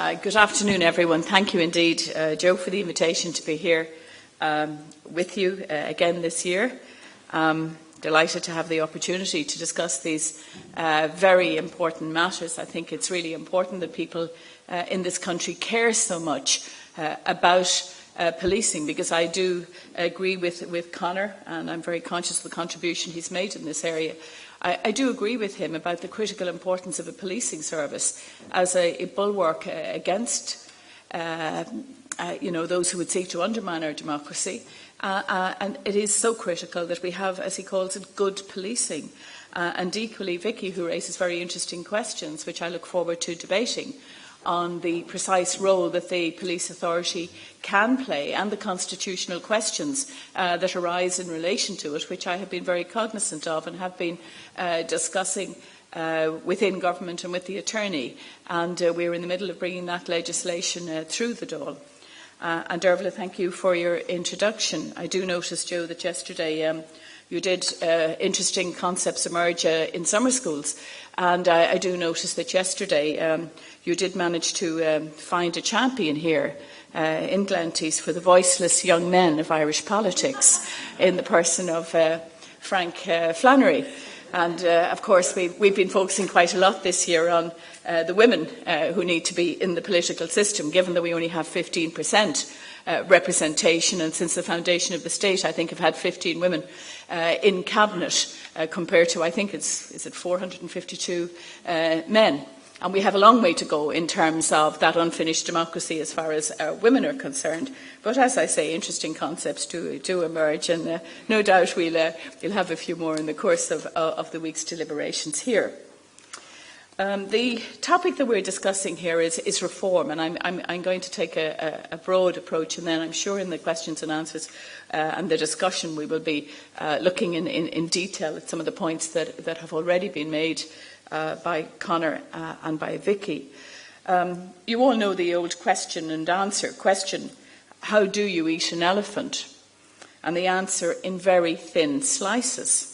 Good afternoon, everyone. Thank you indeed, Joe, for the invitation to be here with you again this year. Delighted to have the opportunity to discuss these very important matters. I think it's really important that people in this country care so much about policing, because I do agree with Conor, and I'm very conscious of the contribution he's made in this area. I do agree with him about the critical importance of a policing service as a bulwark against those who would seek to undermine our democracy. And it is so critical that we have, as he calls it, good policing. And equally, Vicky, who raises very interesting questions, which I look forward to debating, on the precise role that the police authority can play and the constitutional questions that arise in relation to it, which I have been very cognizant of and have been discussing within government and with the attorney. And we're in the middle of bringing that legislation through the Dáil. And Dervla, thank you for your introduction. I do notice, Joe, that yesterday you did interesting concepts emerge in summer schools. And I do notice that yesterday you did manage to find a champion here in Glenties for the voiceless young men of Irish politics in the person of Frank Flannery. And, of course, we've been focusing quite a lot this year on the women who need to be in the political system, given that we only have 15% representation. And since the foundation of the state, I think, have had 15 women in cabinet compared to, I think, is it 452 men. And we have a long way to go in terms of that unfinished democracy as far as women are concerned. But as I say, interesting concepts do emerge, and no doubt we'll have a few more in the course of the week's deliberations here. The topic that we're discussing here is reform, and I'm going to take a broad approach, and then I'm sure in the questions and answers and the discussion we will be looking in detail at some of the points that have already been made by Conor and by Vicky. You all know the old question and answer. Question, how do you eat an elephant? And the answer, in very thin slices.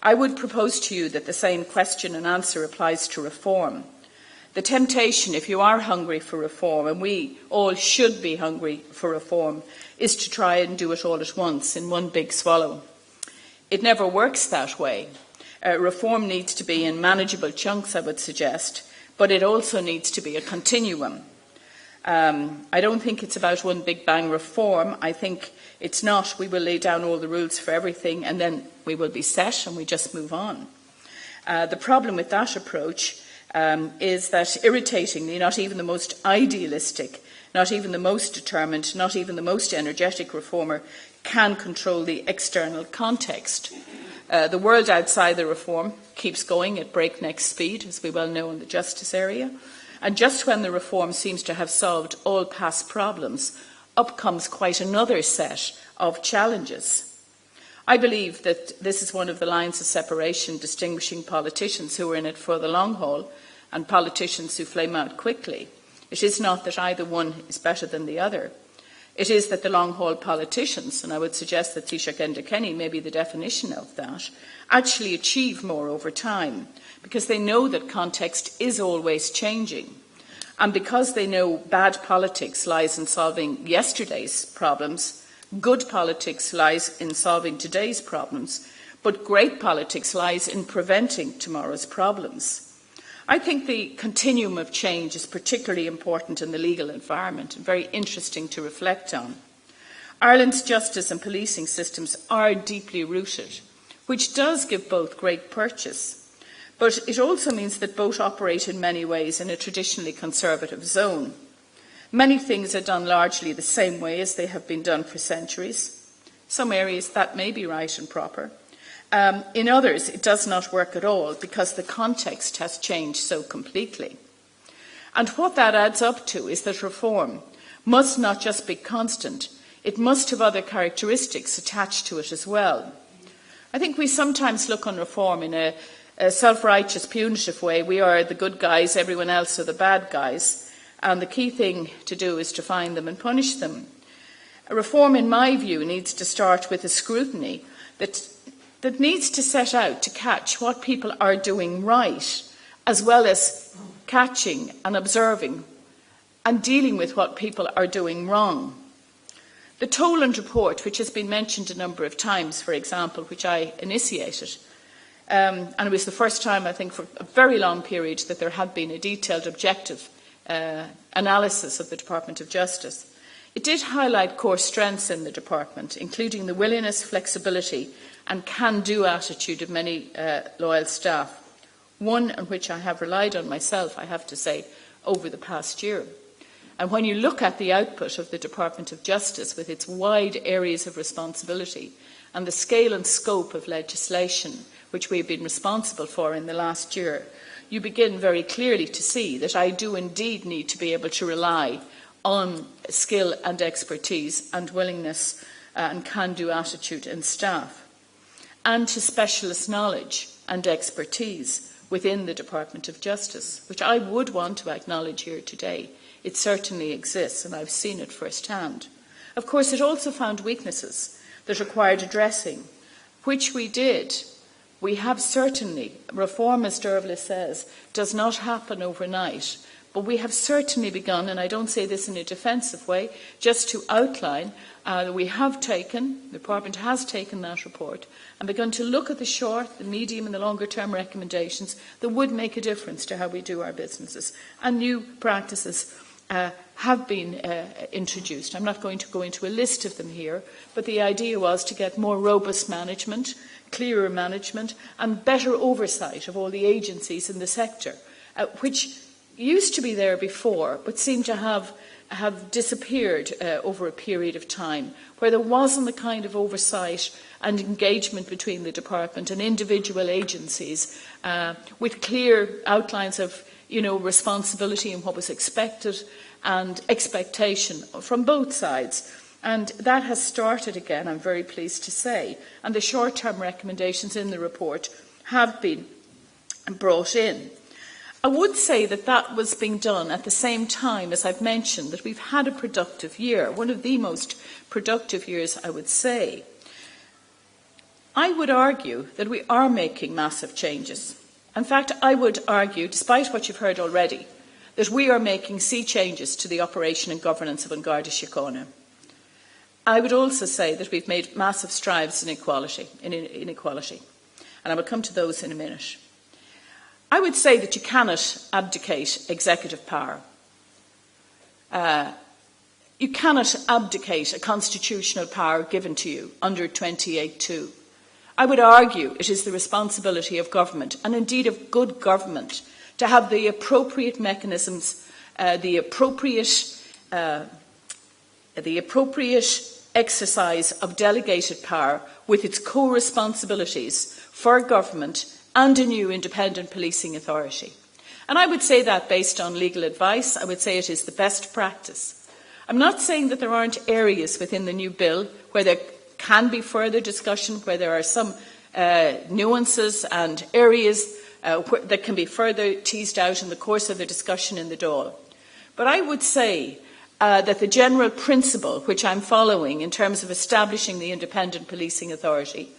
I would propose to you that the same question and answer applies to reform. The temptation, if you are hungry for reform, and we all should be hungry for reform, is to try and do it all at once in one big swallow. It never works that way. Reform needs to be in manageable chunks, I would suggest, but it also needs to be a continuum. I don't think it's about one big bang reform. I think it's not. We will lay down all the rules for everything and then we will be set and we just move on. The problem with that approach is that, irritatingly, not even the most idealistic, not even the most determined, not even the most energetic reformer can control the external context. The world outside the reform keeps going at breakneck speed, as we well know in the justice area. And just when the reform seems to have solved all past problems, up comes quite another set of challenges. I believe that this is one of the lines of separation distinguishing politicians who are in it for the long haul and politicians who flame out quickly. It is not that either one is better than the other. It is that the long-haul politicians, and I would suggest that Taoiseach Enda Kenny may be the definition of that, actually achieve more over time because they know that context is always changing. And because they know bad politics lies in solving yesterday's problems, good politics lies in solving today's problems, but great politics lies in preventing tomorrow's problems. I think the continuum of change is particularly important in the legal environment and very interesting to reflect on. Ireland's justice and policing systems are deeply rooted, which does give both great purchase, but it also means that both operate in many ways in a traditionally conservative zone. Many things are done largely the same way as they have been done for centuries. Some areas that may be right and proper. In others, it does not work at all because the context has changed so completely. And what that adds up to is that reform must not just be constant, it must have other characteristics attached to it as well. I think we sometimes look on reform in a self-righteous, punitive way. We are the good guys, everyone else are the bad guys, and the key thing to do is to find them and punish them. A reform, in my view, needs to start with a scrutiny that needs to set out to catch what people are doing right, as well as catching and observing and dealing with what people are doing wrong. The Toland report, which has been mentioned a number of times, for example, which I initiated, and it was the first time, I think, for a very long period that there had been a detailed, objective analysis of the Department of Justice. It did highlight core strengths in the department, including the willingness, flexibility and can-do attitude of many loyal staff, one on which I have relied on myself, I have to say, over the past year. And when you look at the output of the Department of Justice with its wide areas of responsibility and the scale and scope of legislation which we have been responsible for in the last year, you begin very clearly to see that I do indeed need to be able to rely on skill and expertise and willingness and can-do attitude in staff, and to specialist knowledge and expertise within the Department of Justice, which I would want to acknowledge here today. It certainly exists, and I've seen it firsthand. Of course, it also found weaknesses that required addressing, which we did. We have certainly, reform, as Dervla says, does not happen overnight, but we have certainly begun, and I don't say this in a defensive way, just to outline that we have taken, the Department has taken that report and begun to look at the short, the medium and the longer term recommendations that would make a difference to how we do our businesses, and new practices have been introduced. I'm not going to go into a list of them here, but the idea was to get more robust management, clearer management and better oversight of all the agencies in the sector, which used to be there before but seemed to have disappeared over a period of time, where there wasn't the kind of oversight and engagement between the department and individual agencies with clear outlines of responsibility and what was expected and expectation from both sides. And that has started again, I'm very pleased to say, and the short-term recommendations in the report have been brought in. I would say that that was being done at the same time, as I've mentioned, that we've had a productive year, one of the most productive years, I would say. I would argue that we are making massive changes. In fact, I would argue, despite what you've heard already, that we are making sea changes to the operation and governance of An Garda Síochána. I would also say that we've made massive strides in inequality, and I will come to those in a minute. I would say that you cannot abdicate executive power. You cannot abdicate a constitutional power given to you under 28(2). I would argue it is the responsibility of government, and indeed of good government, to have the appropriate mechanisms, the appropriate exercise of delegated power with its co-responsibilities for government and a new independent policing authority. And I would say that based on legal advice. I would say it is the best practice. I'm not saying that there aren't areas within the new bill where there can be further discussion, where there are some nuances and areas that can be further teased out in the course of the discussion in the Dáil. But I would say that the general principle which I'm following in terms of establishing the independent policing authority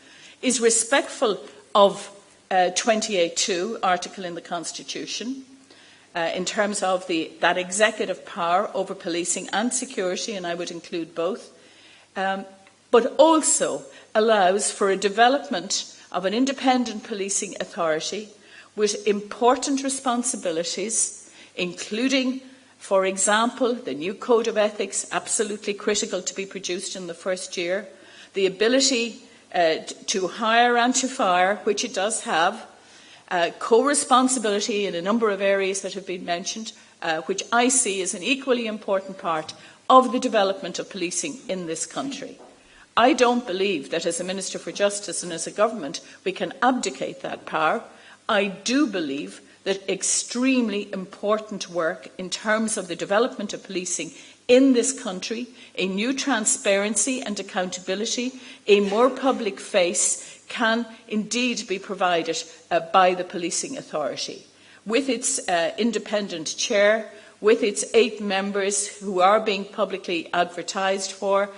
is respectful of 28(2) article in the Constitution in terms of that executive power over policing and security, and I would include both, but also allows for a development of an independent policing authority with important responsibilities, including, for example, the new Code of Ethics, absolutely critical to be produced in the first year, the ability to hire and to fire, which it does have, co-responsibility in a number of areas that have been mentioned, which I see as an equally important part of the development of policing in this country. I don't believe that as a Minister for Justice and as a government we can abdicate that power. I do believe that extremely important work in terms of the development of policing in this country, a new transparency and accountability, a more public face can indeed be provided by the policing authority, with its independent chair, with its 8 members who are being publicly advertised for.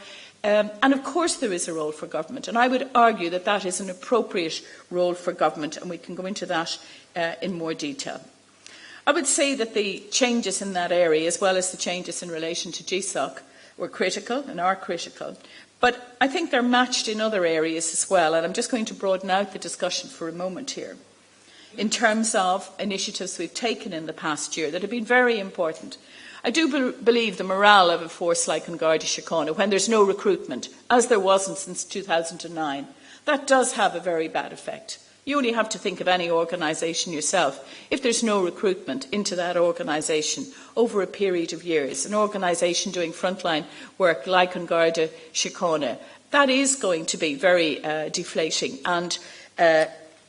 And of course there is a role for government, and I would argue that that is an appropriate role for government, and we can go into that in more detail. I would say that the changes in that area, as well as the changes in relation to GSOC, were critical and are critical. But I think they're matched in other areas as well, and I'm just going to broaden out the discussion for a moment here. In terms of initiatives we've taken in the past year that have been very important. I do believe the morale of a force like An Garda Síochána, when there's no recruitment, as there wasn't since 2009, that does have a very bad effect. You only have to think of any organisation yourself. If there's no recruitment into that organisation over a period of years, an organisation doing frontline work like An Garda Síochána, that is going to be very deflating. And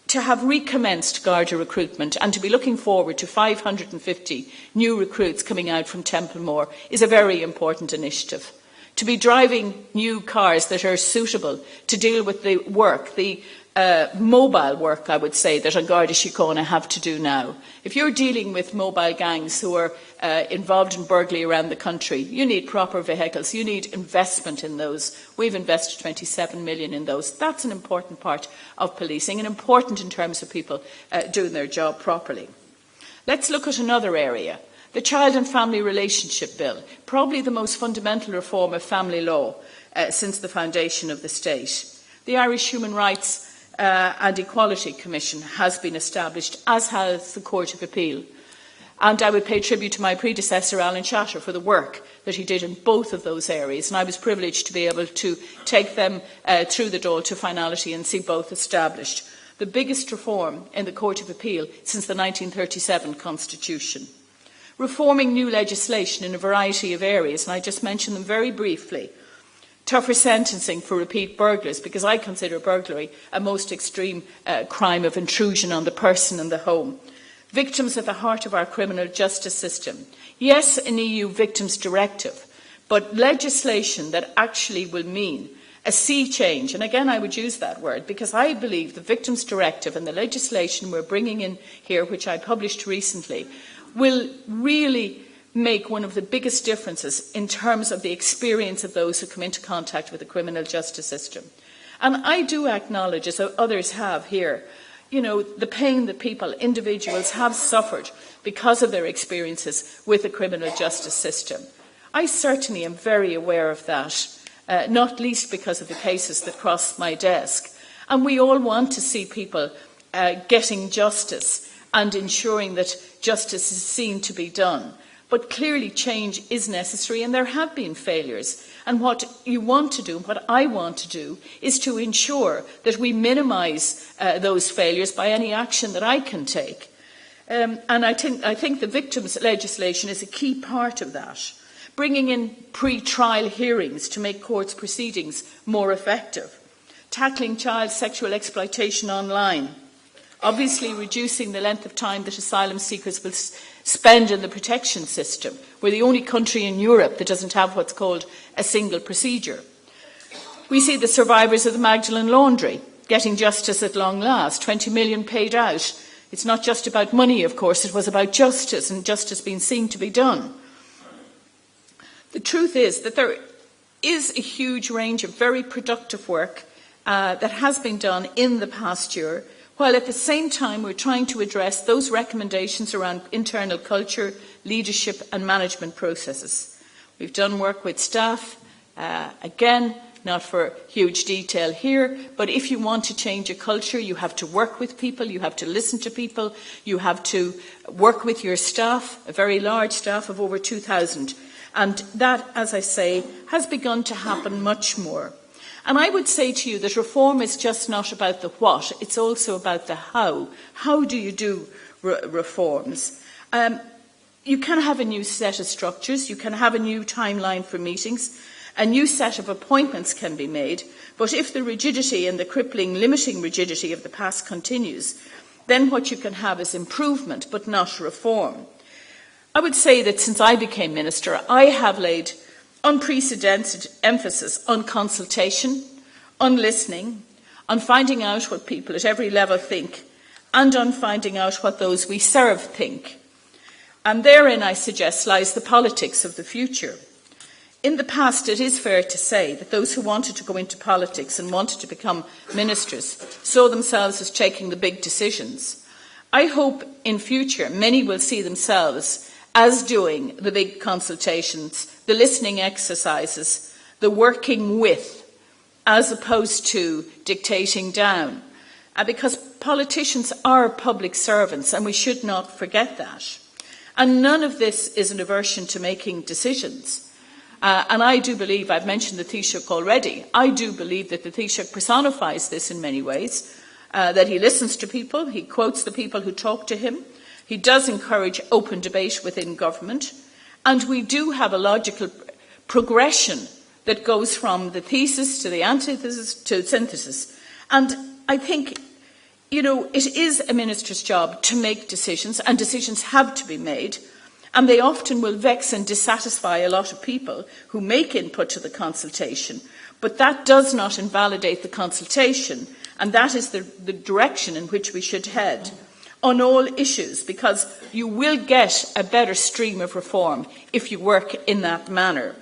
to have recommenced Garda recruitment and to be looking forward to 550 new recruits coming out from Templemore is a very important initiative. To be driving new cars that are suitable to deal with the work, the mobile work, I would say, that An Garda Síochána have to do now. If you're dealing with mobile gangs who are involved in burglary around the country, you need proper vehicles, you need investment in those. We've invested 27 million in those. That's an important part of policing and important in terms of people doing their job properly. Let's look at another area. The Child and Family Relationship Bill, probably the most fundamental reform of family law since the foundation of the state. The Irish Human Rights and Equality Commission has been established, as has the Court of Appeal. And I would pay tribute to my predecessor, Alan Shatter, for the work that he did in both of those areas. And I was privileged to be able to take them through the door to finality and see both established. The biggest reform in the Court of Appeal since the 1937 Constitution. Reforming new legislation in a variety of areas, and I just mentioned them very briefly. Tougher sentencing for repeat burglars, because I consider burglary a most extreme crime of intrusion on the person and the home. Victims at the heart of our criminal justice system. Yes, an EU Victims Directive, but legislation that actually will mean a sea change. And again, I would use that word, because I believe the Victims Directive and the legislation we're bringing in here, which I published recently, will really make one of the biggest differences in terms of the experience of those who come into contact with the criminal justice system. And I do acknowledge, as others have here, you know, the pain that people, individuals, have suffered because of their experiences with the criminal justice system. I certainly am very aware of that, not least because of the cases that cross my desk. And we all want to see people getting justice and ensuring that justice is seen to be done. But clearly change is necessary, and there have been failures. And what you want to do, what I want to do, is to ensure that we minimise those failures by any action that I can take. And I think the victims' legislation is a key part of that. Bringing in pre-trial hearings to make courts' proceedings more effective. Tackling child sexual exploitation online. Obviously reducing the length of time that asylum seekers will spend in the protection system. We're the only country in Europe that doesn't have what's called a single procedure. We see the survivors of the MacGill laundry getting justice at long last, 20 million paid out. It's not just about money, of course, it was about justice and justice being seen to be done. The truth is that there is a huge range of very productive work that has been done in the past year, while at the same time we're trying to address those recommendations around internal culture, leadership and management processes. We've done work with staff, again, not for huge detail here, but if you want to change a culture, you have to work with people, you have to listen to people, you have to work with your staff, a very large staff of over 2,000. And that, as I say, has begun to happen much more. And I would say to you that reform is just not about the what, it's also about the how. How do you do reforms? You can have a new set of structures, you can have a new timeline for meetings, a new set of appointments can be made, but if the rigidity and the crippling, limiting rigidity of the past continues, then what you can have is improvement, but not reform. I would say that since I became minister, I have laid unprecedented emphasis on consultation, on listening, on finding out what people at every level think, and on finding out what those we serve think. And therein, I suggest, lies the politics of the future. In the past, it is fair to say that those who wanted to go into politics and wanted to become ministers saw themselves as taking the big decisions. I hope in future many will see themselves as doing the big consultations, the listening exercises, the working with, as opposed to dictating down. Because politicians are public servants, and we should not forget that. And none of this is an aversion to making decisions. And I do believe, I've mentioned the Taoiseach already, I do believe that the Taoiseach personifies this in many ways, that he listens to people, he quotes the people who talk to him, he does encourage open debate within government, and we do have a logical progression that goes from the thesis to the antithesis to synthesis. And I think, it is a minister's job to make decisions, and decisions have to be made, and they often will vex and dissatisfy a lot of people who make input to the consultation, but that does not invalidate the consultation, and that is the direction in which we should head on all issues, because you will get a better stream of reform if you work in that manner.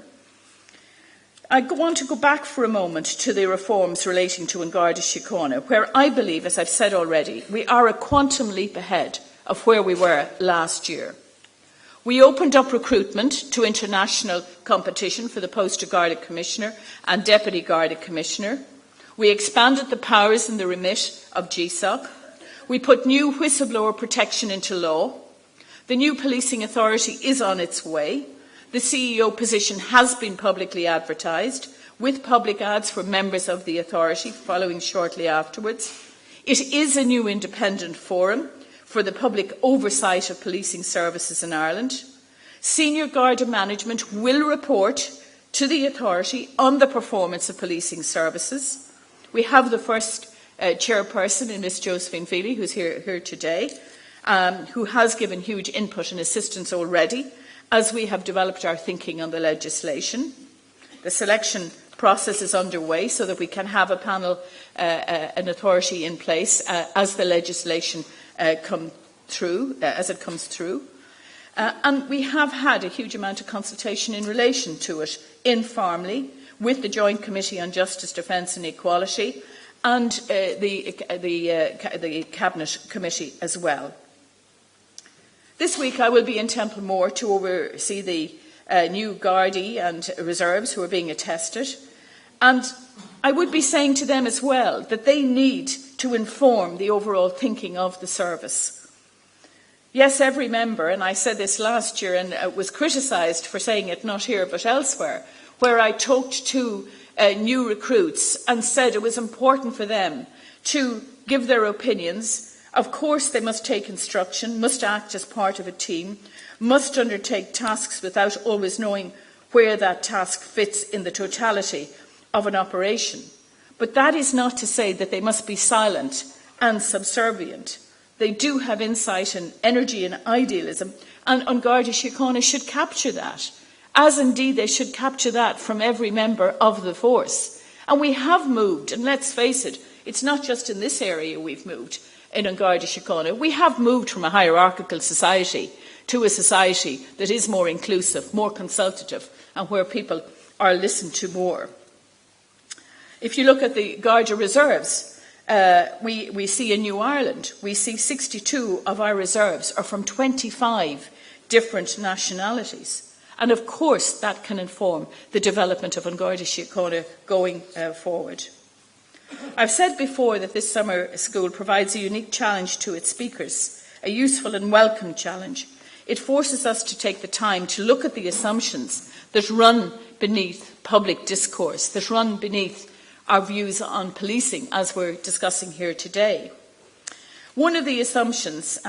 I want to go back for a moment to the reforms relating to An Garda Síochána, where I believe, as I've said already, we are a quantum leap ahead of where we were last year. We opened up recruitment to international competition for the post of Garda Commissioner and Deputy Garda Commissioner. We expanded the powers and the remit of GSOC. We put new whistleblower protection into law. The new policing authority is on its way. The CEO position has been publicly advertised, with public ads for members of the authority following shortly afterwards. It is a new independent forum for the public oversight of policing services in Ireland. Senior Garda management will report to the authority on the performance of policing services. We have the first chairperson in Ms Josephine Feely, who's here today, who has given huge input and assistance already as we have developed our thinking on the legislation. The selection process is underway so that we can have a panel, an authority in place as the legislation comes through. And we have had a huge amount of consultation in relation to it informally with the Joint Committee on Justice, Defence and Equality and the Cabinet Committee as well. This week I will be in Templemore to oversee the new Gardaí and reserves who are being attested, and I would be saying to them as well that they need to inform the overall thinking of the service. Yes, every member, and I said this last year and was criticised for saying it not here but elsewhere, where I talked to new recruits and said it was important for them to give their opinions. Of course, they must take instruction, must act as part of a team, must undertake tasks without always knowing where that task fits in the totality of an operation. But that is not to say that they must be silent and subservient. They do have insight and energy and idealism, and An Garda Síochána should capture that, as indeed they should capture that from every member of the force. And we have moved, and let's face it, it's not just in this area we've moved. In An Garda Síochána, we have moved from a hierarchical society to a society that is more inclusive, more consultative, and where people are listened to more. If you look at the Garda reserves, we see a new Ireland. We see 62 of our reserves are from 25 different nationalities. And of course, that can inform the development of An Garda Síochána going forward. I've said before that this summer school provides a unique challenge to its speakers, a useful and welcome challenge. It forces us to take the time to look at the assumptions that run beneath public discourse, that run beneath our views on policing, as we're discussing here today. One of the assumptions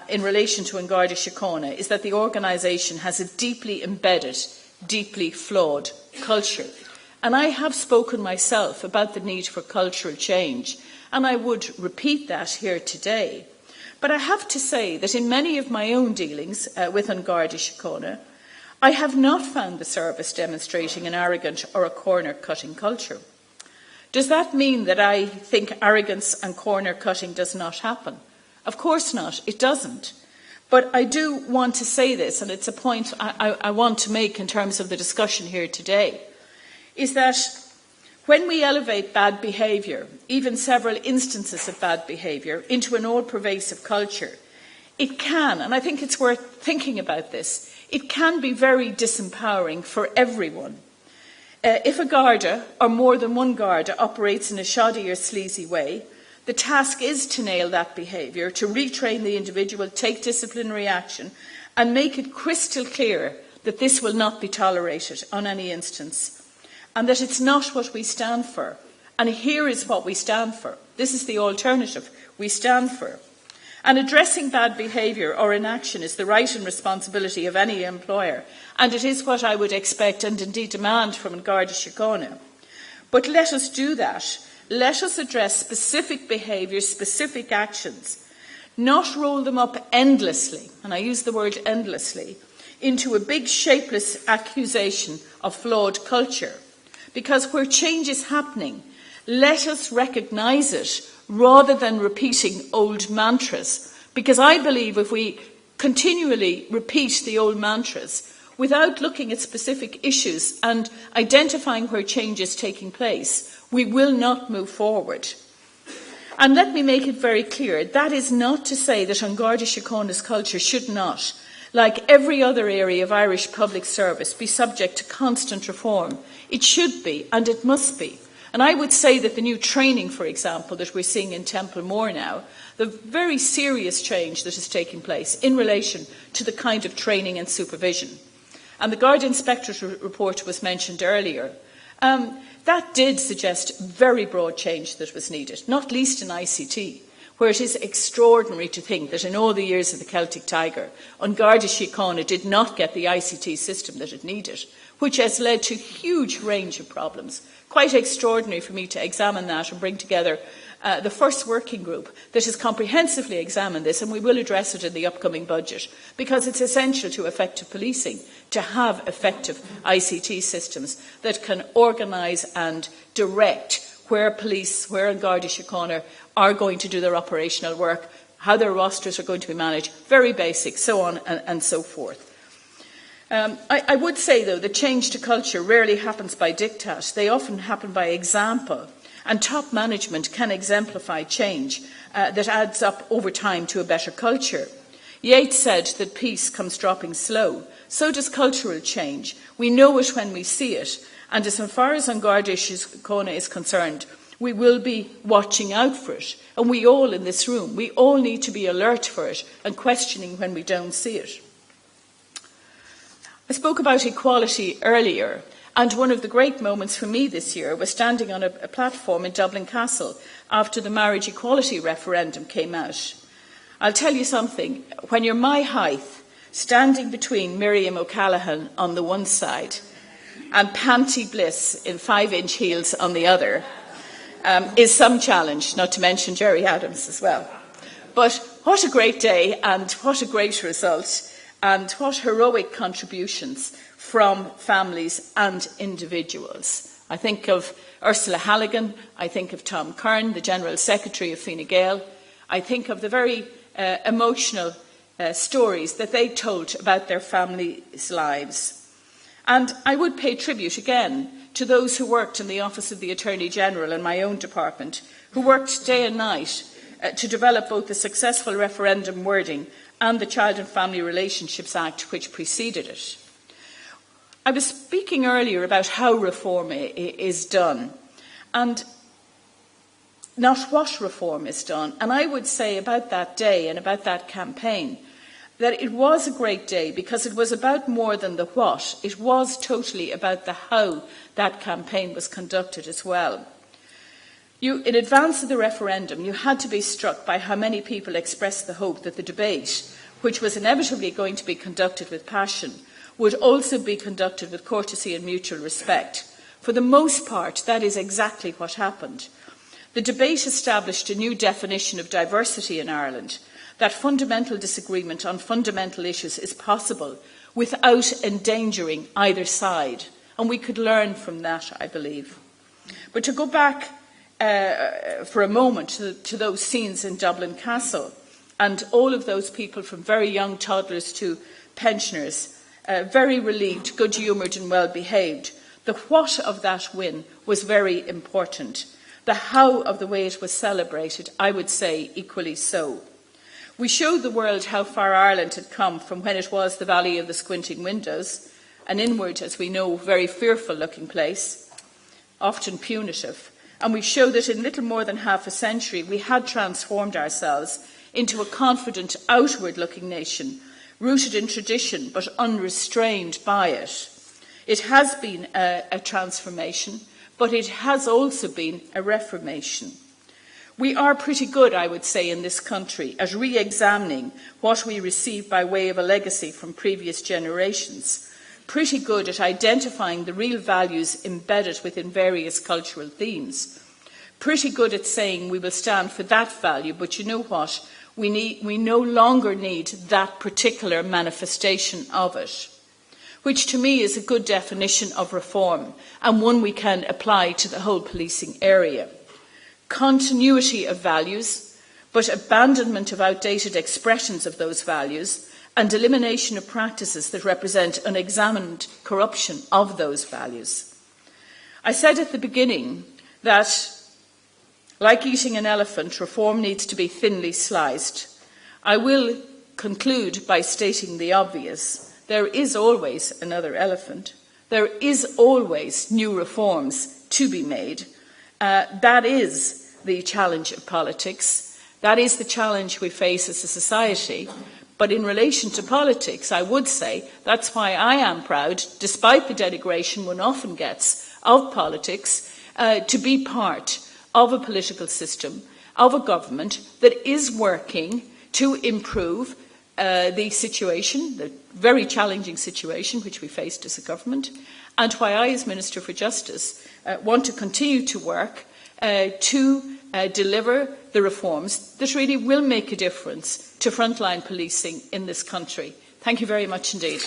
in relation to An Garda Síochána is that the organisation has a deeply embedded, deeply flawed culture. And I have spoken myself about the need for cultural change, and I would repeat that here today. But I have to say that in many of my own dealings with An Garda Síochána, I have not found the service demonstrating an arrogant or a corner-cutting culture. Does that mean that I think arrogance and corner-cutting does not happen? Of course not, it doesn't. But I do want to say this, and it's a point I want to make in terms of the discussion here today, is that when we elevate bad behaviour, even several instances of bad behaviour, into an all-pervasive culture, it can, and I think it's worth thinking about this, it can be very disempowering for everyone. If a Garda, or more than one Garda, operates in a shoddy or sleazy way, the task is to nail that behaviour, to retrain the individual, take disciplinary action, and make it crystal clear that this will not be tolerated on any instance, and that it's not what we stand for. And here is what we stand for. This is the alternative we stand for. And addressing bad behaviour or inaction is the right and responsibility of any employer, and it is what I would expect and indeed demand from an Garda Síochána. But let us do that. Let us address specific behaviours, specific actions, not roll them up endlessly, and I use the word endlessly, into a big shapeless accusation of flawed culture. Because where change is happening, let us recognise it rather than repeating old mantras. Because I believe if we continually repeat the old mantras without looking at specific issues and identifying where change is taking place, we will not move forward. And let me make it very clear, that is not to say that An Garda Síochána's culture should not, like every other area of Irish public service, be subject to constant reform. It should be, and it must be. And I would say that the new training, for example, that we're seeing in Templemore now, the very serious change that is taking place in relation to the kind of training and supervision. And the Garda Inspectorate report was mentioned earlier. That did suggest very broad change that was needed, not least in ICT, where it is extraordinary to think that in all the years of the Celtic Tiger, An Garda Síochána did not get the ICT system that it needed, which has led to a huge range of problems. Quite extraordinary for me to examine that and bring together the first working group that has comprehensively examined this, and we will address it in the upcoming budget, because it's essential to effective policing to have effective ICT systems that can organise and direct where police, where An Garda Síochána are going to do their operational work, how their rosters are going to be managed, very basic, so on and so forth. I would say, though, that change to culture rarely happens by diktat. They often happen by example. And top management can exemplify change that adds up over time to a better culture. Yeats said that peace comes dropping slow. So does cultural change. We know it when we see it. And as far as An Garda Síochána is concerned, we will be watching out for it. And we all in this room, we all need to be alert for it and questioning when we don't see it. I spoke about equality earlier, and one of the great moments for me this year was standing on a platform in Dublin Castle after the marriage equality referendum came out. I'll tell you something, when you're my height, standing between Miriam O'Callaghan on the one side and Panty Bliss in 5-inch heels on the other is some challenge, not to mention Jerry Adams as well. But what a great day, and what a great result, and what heroic contributions from families and individuals. I think of Ursula Halligan, I think of Tom Kern, the General Secretary of Fine Gael. I think of the very emotional stories that they told about their families' lives. And I would pay tribute again to those who worked in the Office of the Attorney General in my own department, who worked day and night to develop both the successful referendum wording and the Child and Family Relationships Act which preceded it. I was speaking earlier about how reform is done, and not what reform is done. And I would say about that day and about that campaign that it was a great day because it was about more than the what. It was totally about the how that campaign was conducted as well. In advance of the referendum, you had to be struck by how many people expressed the hope that the debate, which was inevitably going to be conducted with passion, would also be conducted with courtesy and mutual respect. For the most part, that is exactly what happened. The debate established a new definition of diversity in Ireland, that fundamental disagreement on fundamental issues is possible without endangering either side. And we could learn from that, I believe. But to go back for a moment to those scenes in Dublin Castle, and all of those people from very young toddlers to pensioners, very relieved, good-humoured and well-behaved. The what of that win was very important. The how of the way it was celebrated, I would say, equally so. We showed the world how far Ireland had come from when it was the Valley of the Squinting Windows, an inward, as we know, very fearful-looking place, often punitive. And we showed that in little more than half a century we had transformed ourselves into a confident, outward-looking nation, rooted in tradition but unrestrained by it. It has been a transformation, but it has also been a reformation. We are pretty good, I would say, in this country at re-examining what we receive by way of a legacy from previous generations, pretty good at identifying the real values embedded within various cultural themes, pretty good at saying we will stand for that value, but you know what? We no longer need that particular manifestation of it, which to me is a good definition of reform and one we can apply to the whole policing area. Continuity of values, but abandonment of outdated expressions of those values and elimination of practices that represent unexamined corruption of those values. I said at the beginning that, like eating an elephant, reform needs to be thinly sliced. I will conclude by stating the obvious. There is always another elephant. There is always new reforms to be made. That is the challenge of politics. That is the challenge we face as a society. But in relation to politics, I would say that's why I am proud, despite the denigration one often gets of politics, to be part of a political system, of a government that is working to improve the situation, the very challenging situation which we faced as a government, and why I, as Minister for Justice, want to continue to work to deliver the reforms that really will make a difference to frontline policing in this country. Thank you very much indeed.